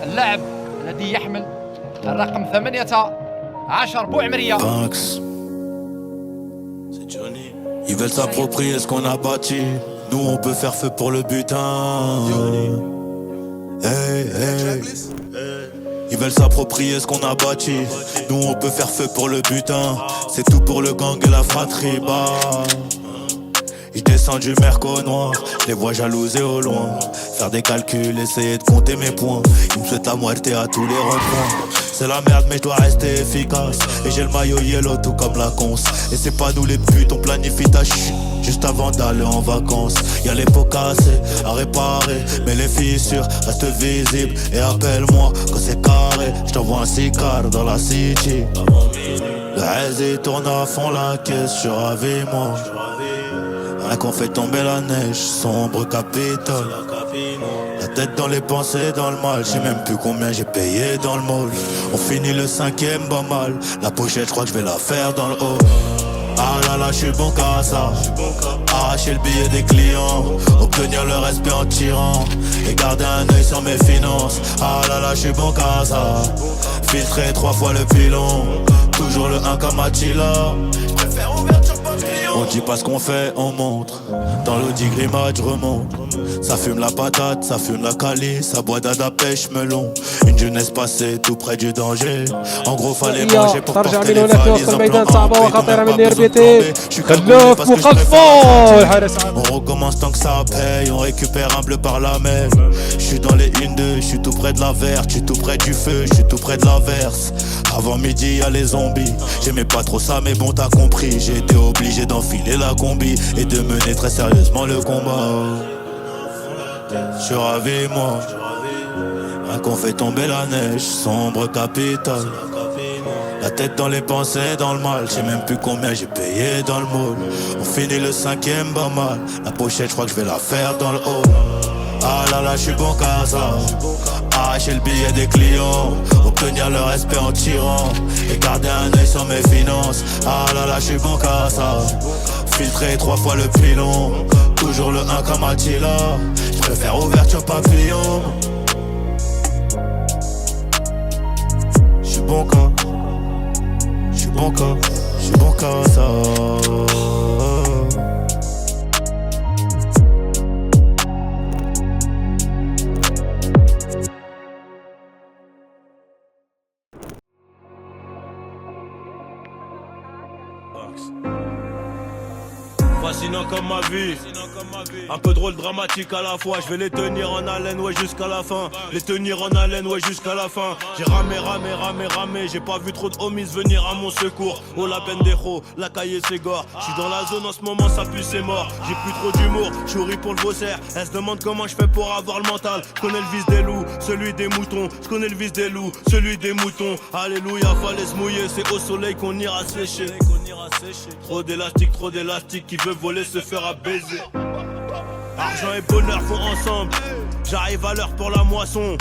اللاعب الذي يحمل الرقم 18 بوعمرية. Ils veulent s'approprier ce qu'on a bâti. Nous on peut faire feu pour le butin. Hey, hey. Ils veulent s'approprier ce qu'on a bâti. Nous on peut faire feu pour le butin. C'est tout pour le gang et la fratrie. Bah. Ils descendent du Merco noir. Les vois jalouser au loin. Faire des calculs, essayer de compter mes points. Ils me souhaitent la moitié à tous les ronds-points. C'est la merde mais je dois rester efficace. Et j'ai le maillot yellow tout comme la conce. Et c'est pas nous les putes, on planifie ta chute juste avant d'aller en vacances. Y'a les pots cassés à réparer, mais les fissures restent visibles. Et appelle-moi quand c'est carré. J't'envoie un sicard dans la city. Le Hazy tourne à fond la caisse, j'suis ravi moi. Rien qu'on fait tomber la neige, sombre capitale. La tête dans les pensées, dans le mal. J'sais même plus combien j'ai payé dans le mall. On finit le 5ème, pas mal. La pochette, j'crois que j'vais la faire dans le haut. Ah là là, j'suis bon qu'à ça. Arracher le billet des clients, obtenir le respect en tirant et garder un œil sur mes finances. Ah là là, j'suis bon qu'à ça. Filtrer 3 fois le pilon, toujours le 1 comme Attila. J'préfère ouverture pas client. On dit pas ce qu'on fait, on montre. Dans l'Audi Grimage, je remonte. Ça fume la patate, ça fume la cali, ça boit d'ada pêche melon. Une jeunesse passée tout près du danger. En gros fallait manger pour porter les valises. On recommence tant que ça paye, on récupère un bleu par la mer. J'suis dans les 1-2, j'suis tout près de la verte, j'suis tout près du feu, j'suis tout près de l'averse. Avant midi y'a les zombies, j'aimais pas trop ça mais bon t'as compris. J'ai été obligé d'enfiler la combi et de mener très sérieusement le combat. J'suis ravi moi, rien qu'on fait tomber la neige, sombre capitale. La tête dans les pensées, dans le mal. J'sais même plus combien j'ai payé dans le mall. On finit le 5ème, pas mal. La pochette, j'crois que j'vais la faire dans le haut. Ah là là, j'suis bon qu'à ça. Arracher le billet des clients, obtenir le respect en tirant et garder un œil sur mes finances. Ah là là, j'suis bon qu'à ça. Filtrer 3 fois le pilon, toujours le 1 comme Attila. J'préfère ouverture papillon. J'suis bon qu'à, j'suis bon qu'à ça. Fascinant comme ma vie, un peu drôle, dramatique à la fois. Je vais les tenir en haleine, ouais, jusqu'à la fin. Les tenir en haleine, ouais, jusqu'à la fin. J'ai ramé, j'ai pas vu trop de homies venir à mon secours. Oh la pendejo, la caille c'est gore. J'suis dans la zone en ce moment, ça pue, c'est mort. J'ai plus trop d'humour, j'suis ri pour le bosser. Elle se demande comment je fais pour avoir le mental. J'connais le vice des loups, celui des moutons. J'connais le vice des loups, celui des moutons. Alléluia, fallait se mouiller, c'est au soleil qu'on ira sécher. Trop d'élastique, qui veut voler se fera baiser. Argent et bonheur vont ensemble. J'arrive à l'heure pour la moisson.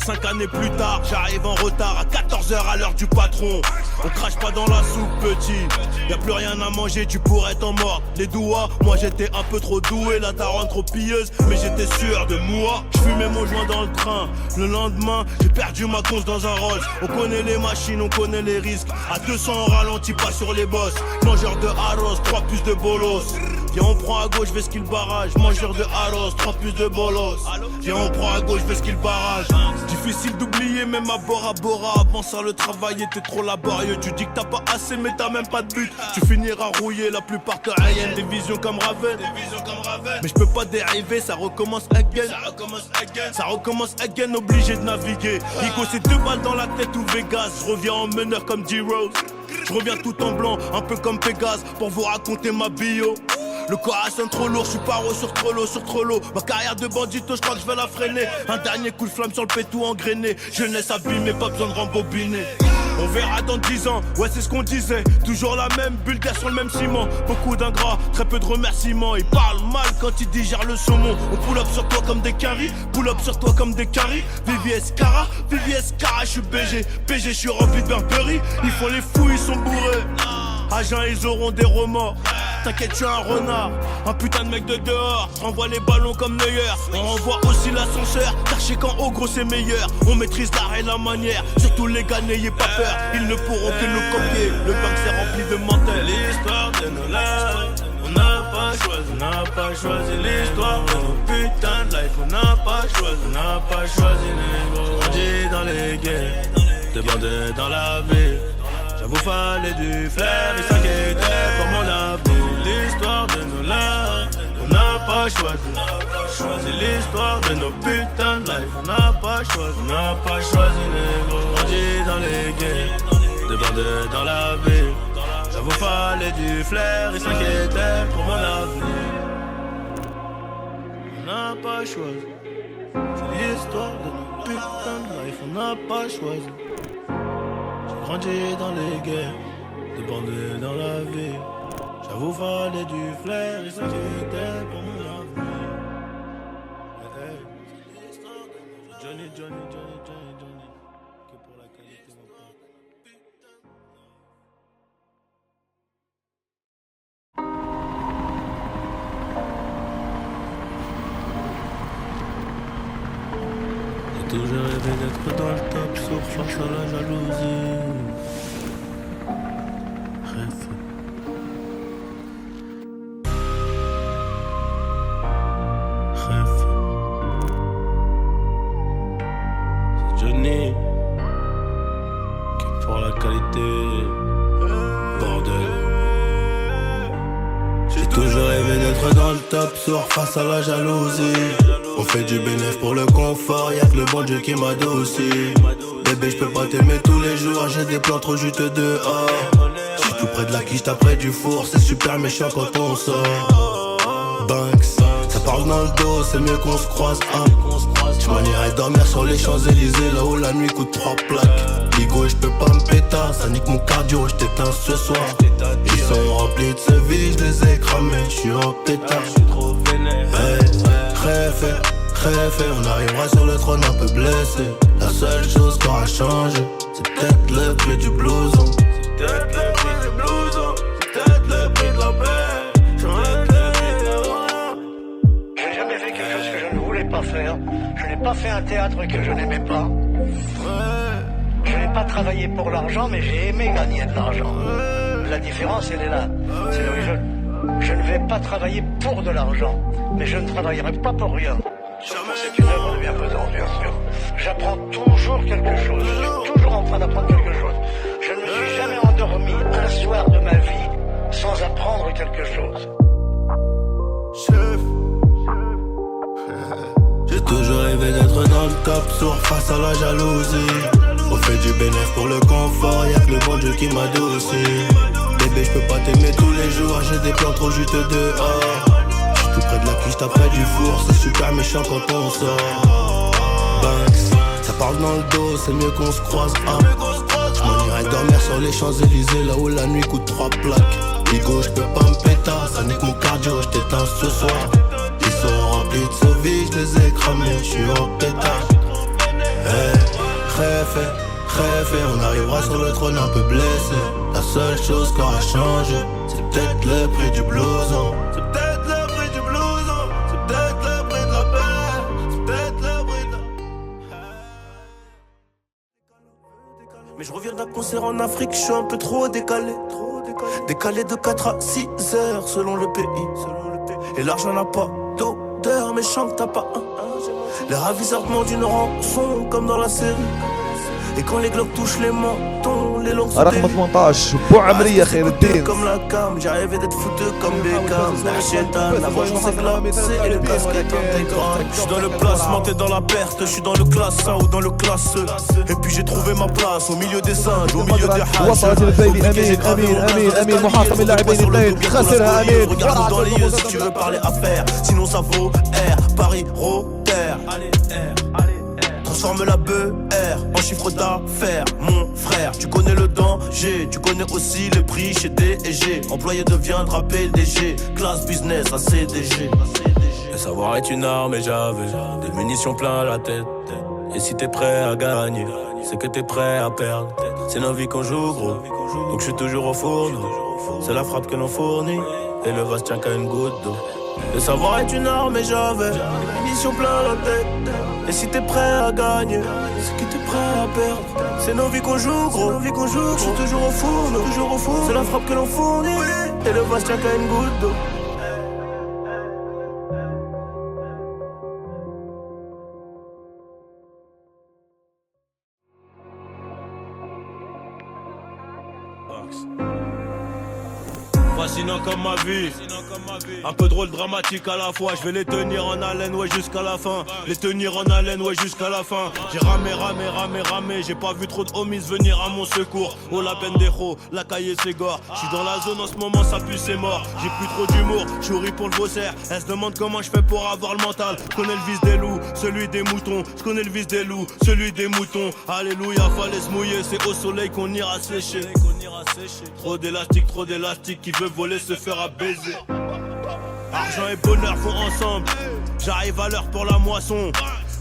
5 années plus tard, j'arrive en retard à 14h à l'heure du patron. On crache pas dans la soupe petit, y'a plus rien à manger, tu pourrais t'en mordre les doigts. Moi j'étais un peu trop doué, la daronne trop pilleuse, mais j'étais sûr de moi. J'fumais mon joint dans le train, le lendemain j'ai perdu ma conce dans un Rolls. On connaît les machines, on connaît les risques. À 200 on ralentit pas sur les bosses. Mangeur de arroz, 3 plus de bolos. Viens on prend à gauche, vais skill barrage. Mangeur de arroz, 3 plus de bolos. Viens on prend à gauche, vais skill barrage. Difficile d'oublier même à Bora Bora. Avant ça le travail était trop laborieux. Tu dis que t'as pas assez mais t'as même pas de but. Tu finiras rouillé, la plupart te haïennent. Des visions comme Raven. Mais je peux pas dériver, ça recommence again. Ça recommence again, obligé de naviguer. Nico c'est 2 balles dans la tête ou Vegas. Je reviens en meneur comme D-Rose. Je reviens tout en blanc, un peu comme Pégase. Pour vous raconter ma bio. Le corps sonne trop lourd, je suis paro sur trop l'eau. Ma carrière de bandito, je crois que je vais la freiner. Un dernier coup de flamme sur le pétou engrainé. Jeunesse abîmée, pas besoin de rembobiner. On verra dans 10 ans, ouais c'est ce qu'on disait. Toujours la même bulle d'air sur le même ciment. Beaucoup d'ingrats, très peu de remerciements. Ils parlent mal quand ils digèrent le saumon. On pull up sur toi comme des caries, pull up sur toi comme des caries. VVS Cara, je suis BG, je suis rempli de Burberry. Ils font les fous, ils sont bourrés. Agents, ils auront des remords. t'inquiète, je suis un renard. Un putain de mec de dehors, je renvoie les ballons comme Neuer. On renvoie aussi l'ascenseur, car chez quand au gros c'est meilleur. On maîtrise l'art et la manière, surtout les gars n'ayez pas peur. Ils ne pourront que nous copier, le banc s'est rempli de menteurs. L'histoire de nos lives, on n'a pas choisi l'histoire de nos putains de life. On n'a pas choisi les grandis dans les guerres, des bandits dans la ville. J'avoue fallait du flair, ils s'inquiétaient pour mon avenir. L'histoire de nos lives, on n'a pas choisi l'histoire de nos putains de life. On n'a pas choisi les grandis dans les guerres, des bandits dans la ville. J'avoue fallait du flair, ils s'inquiétaient pour mon avenir. On n'a pas choisi, c'est l'histoire de nos putains de life. On n'a pas choisi. J'ai grandi dans les guerres, des bandits dans la ville. J'avoue fallait du flair, ils s'inquiétaient pour mon avenir. Hey, hey. Johnny, que pour la qualité mon pote. J'ai toujours rêvé d'être dans le top, sauf face à la jalousie. Rêve. C'est Johnny qui pour la qualité. Bordel. J'ai toujours rêvé d'être dans le top, sourd face à la jalousie. On fait du bénéf pour le confort, y'a que le bon Dieu qui m'adoucit. Bébé, j'peux pas t'aimer tous les jours, j'ai des plans trop juteux dehors. J'suis tout près de la quiche, t'as près du four, c'est super méchant quand on sort. Banks, ça parle dans le dos, c'est mieux qu'on se croise. J'm'en irai dormir sur les Champs-Élysées, là où la nuit coûte 3 plaques. Ligo, j'peux pas me péter, ça nique mon cardio, j't'éteins ce soir. Ils sont remplis de ce vide, j'les ai cramés, j'suis en pétard. Rêve, on arrivera sur le trône un peu blessé. La seule chose qui aura changé, c'est peut-être le prix du blouson. C'est peut-être le prix du blouson, c'est peut-être le prix de la paix. J'enlève le prix de la roi. J'ai jamais fait quelque chose que je ne voulais pas faire. Je n'ai pas fait un théâtre que je n'aimais pas. Je n'ai pas travaillé pour l'argent, mais j'ai aimé gagner de l'argent. La différence, elle est là. C'est là où je ne vais pas travailler pour de l'argent, mais je ne travaillerai pas pour rien. C'est une œuvre de bienfaisance, bien sûr. J'apprends toujours quelque chose. Je suis toujours en train d'apprendre quelque chose. Je ne me suis jamais endormi un soir de ma vie sans apprendre quelque chose. Chef. J'ai toujours rêvé d'être dans le top, sourd face à la jalousie. On fait du bénéf pour le confort, y'a que le bon Dieu qui m'adoucit. Bébé, j'peux pas t'aimer tous les jours, j'ai des plans trop juteux dehors. Tout près de la quiche, t'as près du four, c'est super méchant quand on sort. Banks, ça parle dans le dos, c'est mieux qu'on se croise. J'm'en irai dormir sur les Champs-Élysées, là où la nuit coûte 3 plaques. Ligo, j'peux pas me péter, ça nique mon cardio, j't'éteins ce soir. Ils sont remplis de ce vide, j'les ai cramés, j'suis en pétard. Hey, rêve, on arrivera sur le trône un peu blessé. La seule chose qui aura changé, c'est peut-être le prix du blouson. Mais je reviens d'un concert en Afrique, je suis un peu trop décalé. Décalé de 4 à 6 heures selon le pays. Et l'argent n'a pas d'odeur, mais chante t'as pas un. Les ravisseurs demandent une rançon comme dans la série. Et quand les globes touchent les mentons, les langues رقم 18 بوعمرية خير الدين. comme la cam, j'ai rêvé d'être foutu comme Beckham. La vengeance est glacée et le casquette intégrale. J'suis dans le placement, t'es dans la perte. J'suis dans le classe 1 ou dans le classe E. Et puis j'ai trouvé ma place au milieu des singes, au milieu des haches. وصلت البيبي أمين محاصم اللاعبين اثنين خسرها أمين. Regarde dans les yeux si tu veux parler affaires. Sinon ça vaut R, Paris, Rotter. Allez R, transforme la BR en chiffre d'affaires. Mon frère, tu connais le danger. Tu connais aussi les prix chez D&G. Employé deviendra PDG. Classe business à CDG. Le savoir est une arme et j'avais des munitions plein la tête. Et si t'es prêt à gagner, c'est que t'es prêt à perdre. C'est nos vies qu'on joue gros, donc je suis toujours au fourneau. C'est la frappe que l'on fournit, et le vase tient qu'à une goutte d'eau. Le savoir est une arme et j'avais une mission plein la tête. Et si t'es prêt à gagner, c'est que t'es prêt à perdre. C'est nos vies qu'on joue gros, je suis toujours au fourneau. C'est la frappe que l'on fournit, et le vase tient qu'à une goutte d'eau. Fascinant comme ma vie, un peu drôle, dramatique à la fois. Je vais les tenir en haleine, ouais, jusqu'à la fin. Les tenir en haleine, ouais, jusqu'à la fin. J'ai ramé, j'ai pas vu trop de homies venir à mon secours. Oh la pendejo, la caille c'est gore. J'suis dans la zone en ce moment, ça pue, c'est mort. J'ai plus trop d'humour, j'suis au riz pour le bosser. Elle se demande comment je fais pour avoir le mental. J'connais le vice des loups, celui des moutons. J'connais le vice des loups, celui des moutons. Alléluia, fallait se mouiller, c'est au soleil qu'on ira sécher. Trop d'élastique, qui veut voler se fera baiser. Argent et bonheur vont ensemble. J'arrive à l'heure pour la moisson.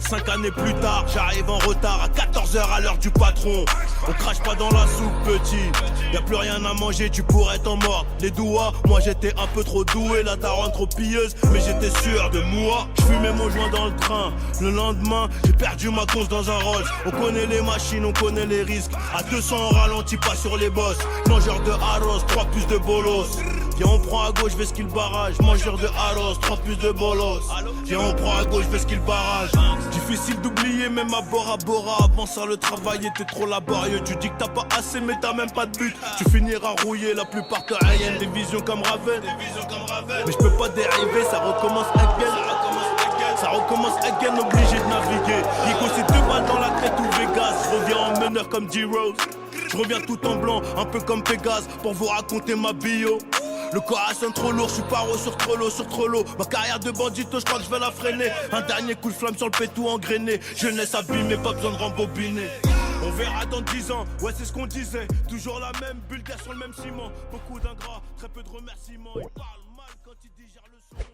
5 années plus tard, j'arrive en retard à 14h à l'heure du patron. On crache pas dans la soupe, petit. Y'a plus rien à manger, tu pourrais t'en mordre les doigts. Moi j'étais un peu trop doué, la daronne trop pilleuse, mais j'étais sûr de moi. J'fumais mon joint dans le train. Le lendemain, j'ai perdu ma conce dans un Rolls. On connaît les machines, on connaît les risques. À 200 on ralentit pas sur les bosses. Mangeur de arroz, 3 plus de bolos. Viens on prend à gauche, vais skill barrage. Mangeur de arroz, 3 plus de bolos. Viens on prend à gauche, vais skill barrage. Difficile d'oublier même à Bora Bora. Avant ça le travail était trop laborieux. Tu dis que t'as pas assez mais t'as même pas de but. Tu finiras rouillé, la plupart te haïennent. Des visions comme Raven. Mais je peux pas dériver, ça recommence again. Ça recommence again, obligé de naviguer. Nico c'est 2 balles dans la tête ou Vegas. Je reviens en meneur comme D-Rose. Je reviens tout en blanc, un peu comme Pégase. Pour vous raconter ma bio. Le corps sonne trop lourd, je suis paro sur trop l'eau. Ma carrière de bandito, je crois que je vais la freiner. Un dernier coup de flamme sur le pétou engrené. Jeunesse abîmée, pas besoin de rembobiner. On verra dans 10 ans, ouais c'est ce qu'on disait. Toujours la même bulle d'air sur le même ciment. Beaucoup d'ingrats, très peu de remerciements. Ils parlent mal quand ils digèrent le son.